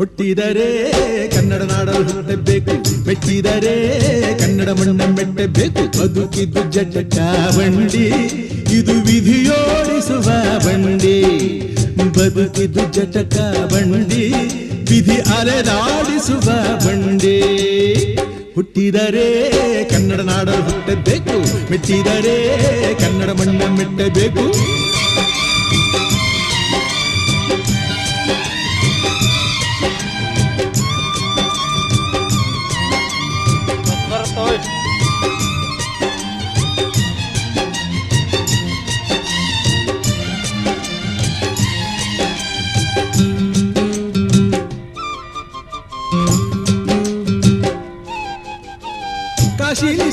ಹುಟ್ಟಿದರೆ ಕನ್ನಡ ನಾಡಲು ಹುಟ್ಟಬೇಕು, ಮೆಟ್ಟಿದರೆ ಕನ್ನಡ ಮಣ್ಣ ಮೆಟ್ಟಬೇಕು. ಬದುಕಿದ್ದು ಜಟಕ ಬಂಡಿ, ಇದು ವಿಧಿಯೋಡಿಸುವ ಬಂಡಿ. ಬದುಕಿದ್ದು ಜಟಕ ಬಂಡಿ, ವಿಧಿ ಅಲೆದಾಡಿಸುವ ಬಂಡಿ. ಹುಟ್ಟಿದರೆ ಕನ್ನಡ ನಾಡಲು ಹುಟ್ಟಬೇಕು, ಮೆಟ್ಟಿದರೆ ಕನ್ನಡ ಮಣ್ಣ ಮೆಟ್ಟಬೇಕು. ಕಾಶಿಲಿ